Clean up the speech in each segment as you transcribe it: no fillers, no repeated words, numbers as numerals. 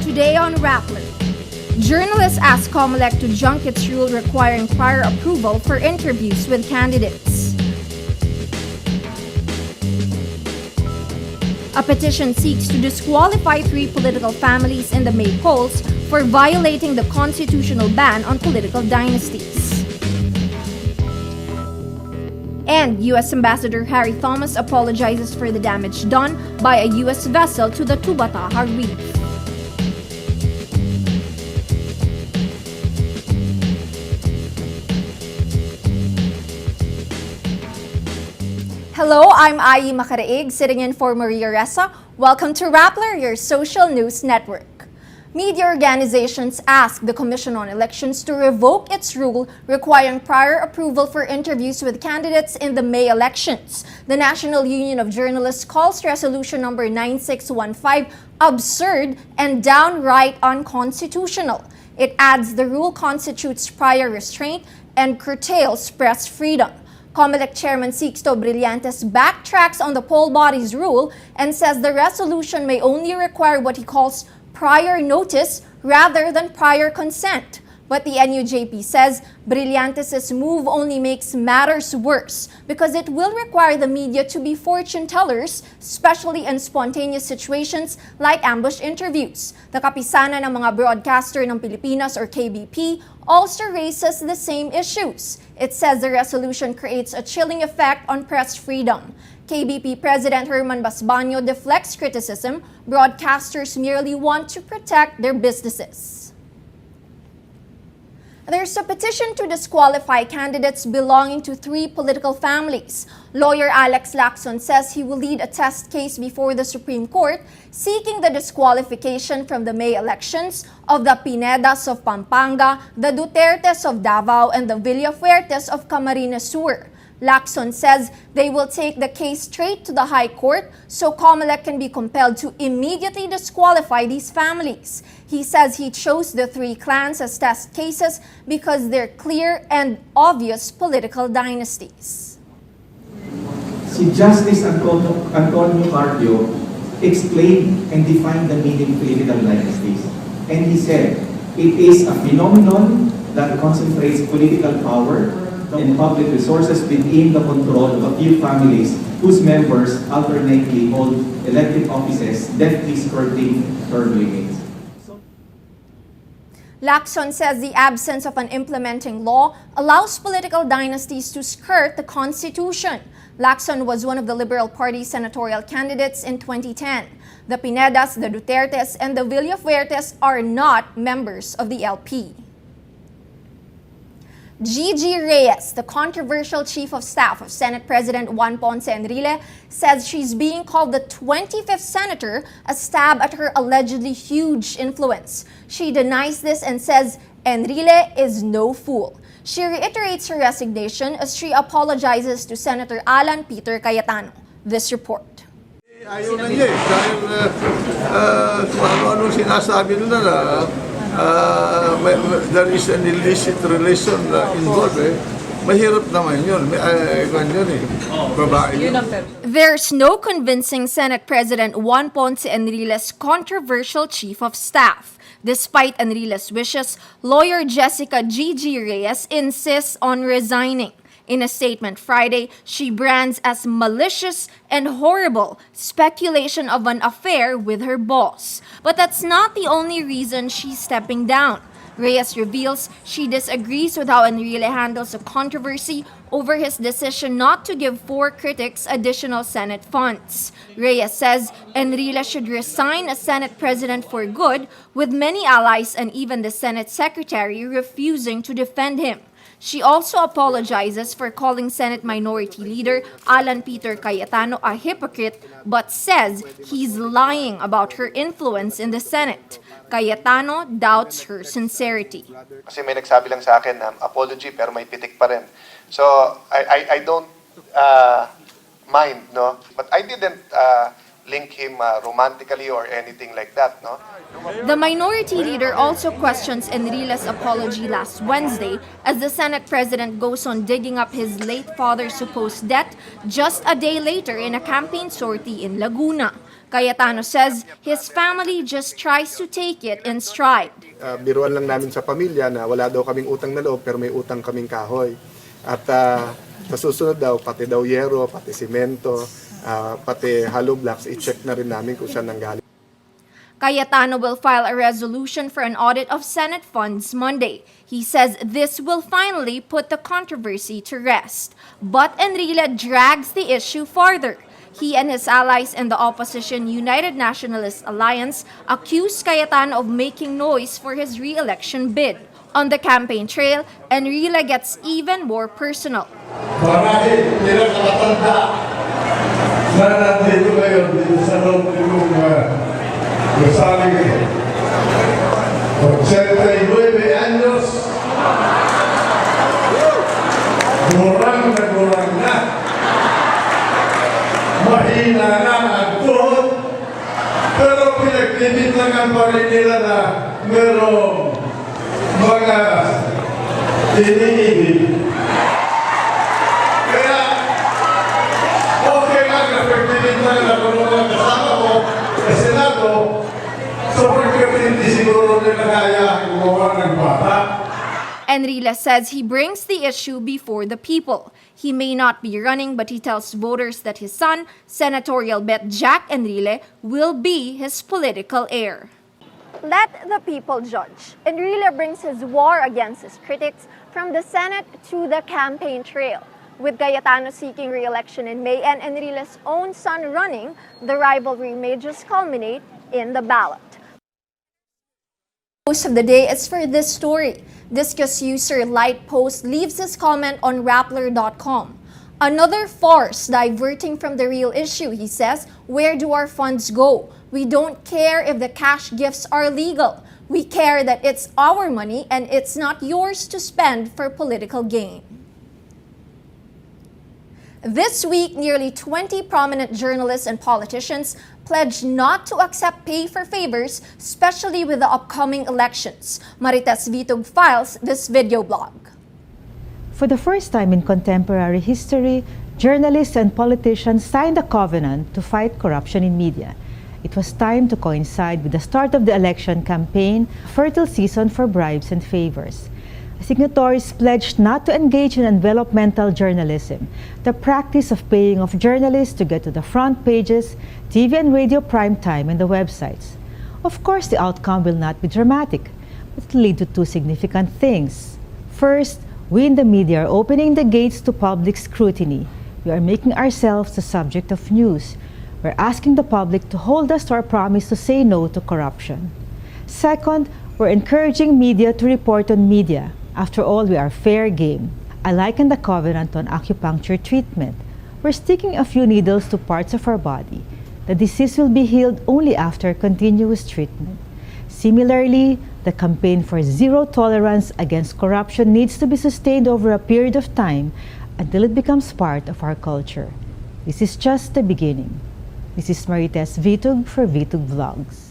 Today on Rappler, journalists ask COMELEC to junk its rule requiring prior approval for interviews with candidates. A petition seeks to disqualify 3 political families in the May polls for violating the constitutional ban on political dynasties. And U.S. Ambassador Harry Thomas apologizes for the damage done by a U.S. vessel to the Tubataha reef. Hello, I'm Ai Makaraig, sitting in for Maria Ressa. Welcome to Rappler, your social news network. Media organizations ask the Commission on Elections to revoke its rule requiring prior approval for interviews with candidates in the May elections. The National Union of Journalists calls Resolution number 9615 absurd and downright unconstitutional. It adds the rule constitutes prior restraint and curtails press freedom. COMELEC Chairman Sixto Brillantes backtracks on the poll body's rule and says the resolution may only require what he calls prior notice rather than prior consent. But the NUJP says Brillantes' move only makes matters worse because it will require the media to be fortune tellers, especially in spontaneous situations like ambush interviews. The Kapisanan ng mga Broadcaster ng Pilipinas or KBP also raises the same issues. It says the resolution creates a chilling effect on press freedom. KBP President Herman Basbanyo deflects criticism. Broadcasters merely want to protect their businesses. There's a petition to disqualify candidates belonging to 3 political families. Lawyer Alex Lacson says he will lead a test case before the Supreme Court seeking the disqualification from the May elections of the Pinedas of Pampanga, the Dutertes of Davao, and the Villafuertes of Camarines Sur. Lacson says they will take the case straight to the High Court so COMELEC can be compelled to immediately disqualify these families. He says he chose the 3 clans as test cases because they're clear and obvious political dynasties. Si Justice Antonio Carpio explained and defined the meaning of political dynasties. And he said, it is a phenomenon that concentrates political power and public resources within the control of a few families whose members alternately hold elected offices, deftly skirting term limits. Lacson says the absence of an implementing law allows political dynasties to skirt the Constitution. Lacson was one of the Liberal Party senatorial candidates in 2010. The Pinedas, the Dutertes, and the Villafuertes are not members of the LP. Gigi Reyes, the controversial chief of staff of Senate President Juan Ponce Enrile, says she's being called the 25th senator, a stab at her allegedly huge influence. She denies this and says Enrile is no fool. She reiterates her resignation as she apologizes to Senator Alan Peter Cayetano. This report. Ayaw na niya dahil kung ano-ano sinasabi nila na there is an illicit relation involved mahirap naman yun. Babae yun. There's no convincing Senate President Juan Ponce Enrile's controversial chief of staff. Despite Enrile's wishes, lawyer Jessica Gigi Reyes insists on resigning. In a statement Friday, she brands as malicious and horrible speculation of an affair with her boss. But that's not the only reason she's stepping down. Reyes reveals she disagrees with how Enrile handles a controversy over his decision not to give 4 critics additional Senate funds. Reyes says Enrile should resign as Senate President for good, with many allies and even the Senate Secretary refusing to defend him. She also apologizes for calling Senate Minority Leader Alan Peter Cayetano a hypocrite, but says he's lying about her influence in the Senate. Cayetano doubts her sincerity. Kasi may nagsabi lang sa akin apology pero may pitik pa rin. So I don't mind, no? But I didn't link him romantically or anything like that, no? The minority leader also questions Enrile's apology last Wednesday as the Senate president goes on digging up his late father's supposed debt just a day later in a campaign sortie in Laguna. Cayetano says his family just tries to take it in stride. Biruan lang namin sa pamilya na wala daw kaming utang na loob pero may utang kaming kahoy. At sa susunod daw, pati daw yero, pati simento, pati hollow blocks, i-check na rin namin kung saan nanggaling. Cayetano will file a resolution for an audit of Senate funds Monday. He says this will finally put the controversy to rest. But Enrile drags the issue farther. He and his allies in the opposition United Nationalist Alliance accused Cayetano of making noise for his re-election bid. On the campaign trail, Enrile gets even more personal. Marahil, pinakamatanda na nandito ngayon dito sa loob ng Rosario. 89 años. Gurang na. Mahina na ang tuhod. Pero pinagtibintangan pa rin nila na merong mga iniibig. Kaya, okay lang na pinagtibintangan na kung mga kasama ko sa Senado, sobrang hindi siguro nila kaya gumawa ng bata. Enrile says he brings the issue before the people. He may not be running, but he tells voters that his son, senatorial bet Jack Enrile, will be his political heir. Let the people judge. Enrile brings his war against his critics from the Senate to the campaign trail. With Cayetano seeking re-election in May and Enrile's own son running, the rivalry may just culminate in the ballot. Post of the day is for this story. Discuss user Lightpost leaves his comment on Rappler.com. Another farce diverting from the real issue, he says. Where do our funds go? We don't care if the cash gifts are legal. We care that it's our money and it's not yours to spend for political gain. This week, nearly 20 prominent journalists and politicians pledged not to accept pay for favors, especially with the upcoming elections. Marites Vitug files this video blog. For the first time in contemporary history, journalists and politicians signed a covenant to fight corruption in media. It was time to coincide with the start of the election campaign, a fertile season for bribes and favors. Signatories pledged not to engage in envelopmental journalism, the practice of paying off journalists to get to the front pages, TV and radio prime time, and the websites. Of course, the outcome will not be dramatic, but it will lead to two significant things. First, we in the media are opening the gates to public scrutiny. We are making ourselves the subject of news. We're asking the public to hold us to our promise to say no to corruption. Second, we're encouraging media to report on media. After all, we are fair game. I liken the covenant to an acupuncture treatment. We're sticking a few needles to parts of our body. The disease will be healed only after continuous treatment. Similarly, the campaign for zero tolerance against corruption needs to be sustained over a period of time until it becomes part of our culture. This is just the beginning. This is Marites Vitug for Vitug Vlogs.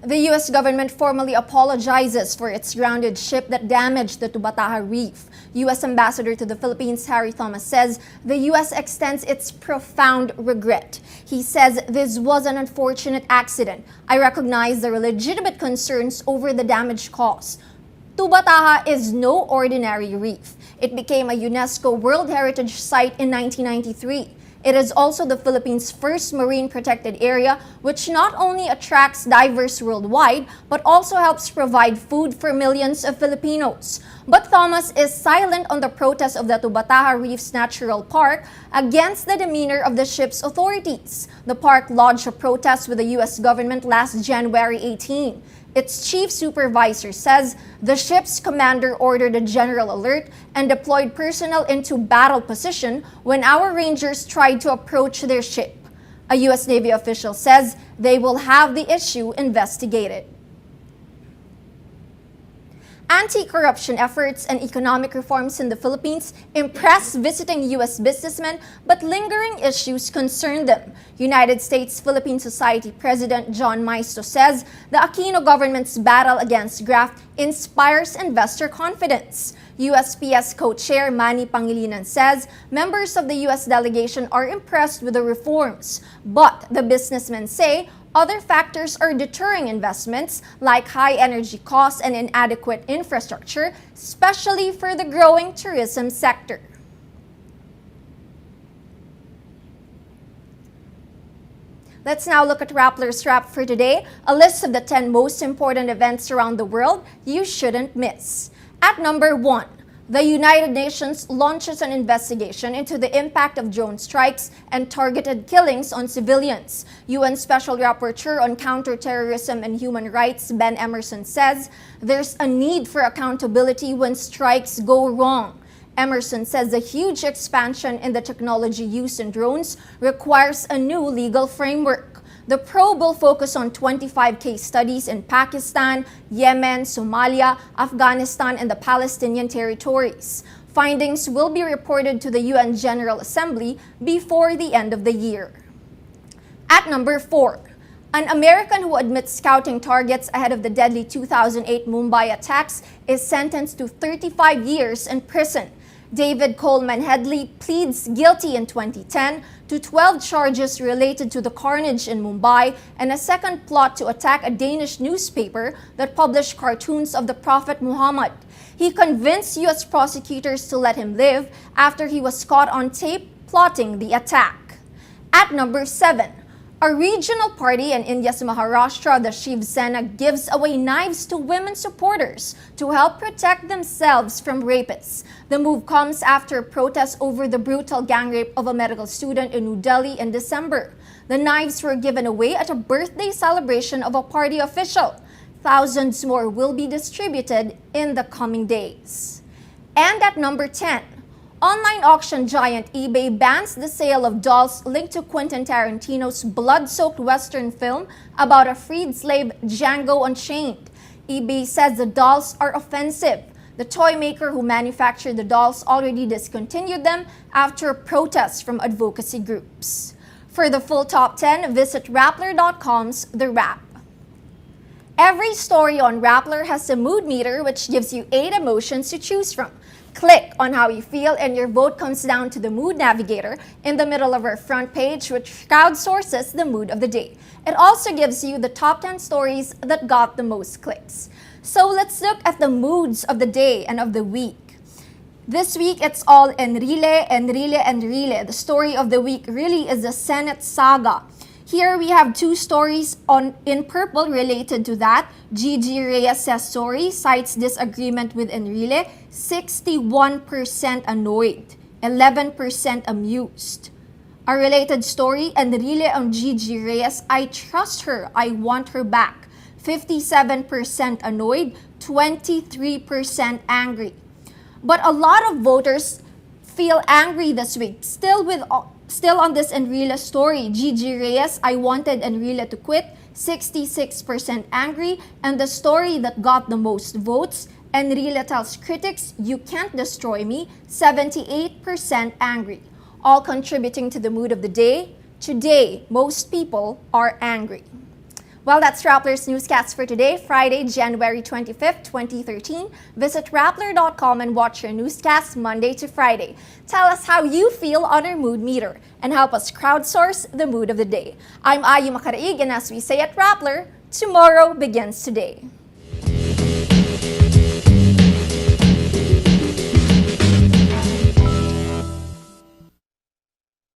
The U.S. government formally apologizes for its grounded ship that damaged the Tubataha Reef. U.S. Ambassador to the Philippines, Harry Thomas, says the U.S. extends its profound regret. He says this was an unfortunate accident. I recognize the legitimate concerns over the damage caused. Tubataha is no ordinary reef. It became a UNESCO World Heritage Site in 1993. It is also the Philippines' first marine protected area, which not only attracts divers worldwide, but also helps provide food for millions of Filipinos. But Thomas is silent on the protest of the Tubataha Reef's Natural Park against the demeanor of the ship's authorities. The park lodged a protest with the U.S. government last January 18. Its chief supervisor says the ship's commander ordered a general alert and deployed personnel into battle position when our rangers tried to approach their ship. A U.S. Navy official says they will have the issue investigated. Anti-corruption efforts and economic reforms in the Philippines impress visiting U.S. businessmen, but lingering issues concern them. United States-Philippine Society President John Maisto says the Aquino government's battle against graft inspires investor confidence. USPS co-chair Manny Pangilinan says members of the U.S. delegation are impressed with the reforms, but the businessmen say other factors are deterring investments like high energy costs and inadequate infrastructure, especially for the growing tourism sector. Let's now look at Rappler's Wrap for today, a list of the 10 most important events around the world you shouldn't miss. At number 1, the United Nations launches an investigation into the impact of drone strikes and targeted killings on civilians. UN Special Rapporteur on Counterterrorism and Human Rights Ben Emerson says there's a need for accountability when strikes go wrong. Emerson says the huge expansion in the technology used in drones requires a new legal framework. The probe will focus on 25 case studies in Pakistan, Yemen, Somalia, Afghanistan, and the Palestinian territories. Findings will be reported to the UN General Assembly before the end of the year. At number 4, an American who admits scouting targets ahead of the deadly 2008 Mumbai attacks is sentenced to 35 years in prison. David Coleman Headley pleads guilty in 2010 to 12 charges related to the carnage in Mumbai and a second plot to attack a Danish newspaper that published cartoons of the Prophet Muhammad. He convinced U.S. prosecutors to let him live after he was caught on tape plotting the attack. At number 7, a regional party in India's Maharashtra, the Shiv Sena, gives away knives to women supporters to help protect themselves from rapists. The move comes after protests over the brutal gang rape of a medical student in New Delhi in December. The knives were given away at a birthday celebration of a party official. Thousands more will be distributed in the coming days. And at number 10, online auction giant eBay bans the sale of dolls linked to Quentin Tarantino's blood-soaked Western film about a freed slave, Django Unchained. eBay says the dolls are offensive. The toy maker who manufactured the dolls already discontinued them after protests from advocacy groups. For the full top 10, visit Rappler.com's The Wrap. Every story on Rappler has a mood meter which gives you 8 emotions to choose from. Click on how you feel and your vote comes down to the Mood Navigator in the middle of our front page, which crowdsources the mood of the day. It also gives you the top 10 stories that got the most clicks. So let's look at the moods of the day and of the week. This week, it's all Enrile. The story of the week really is the Senate saga. Here we have 2 stories in purple related to that. Gigi Reyes' story cites disagreement with Enrile, 61% annoyed, 11% amused. A related story, Enrile on Gigi Reyes, I trust her, I want her back, 57% annoyed, 23% angry. But a lot of voters feel angry this week, still on this Enrile story. Gigi Reyes, I wanted Enrile to quit, 66% angry. And the story that got the most votes, Enrile tells critics, you can't destroy me, 78% angry. All contributing to the mood of the day. Today, most people are angry. Well, that's Rappler's Newscast for today, Friday, January 25th, 2013. Visit Rappler.com and watch your newscast Monday to Friday. Tell us how you feel on our mood meter and help us crowdsource the mood of the day. I'm Ayu Makaraig, and as we say at Rappler, tomorrow begins today.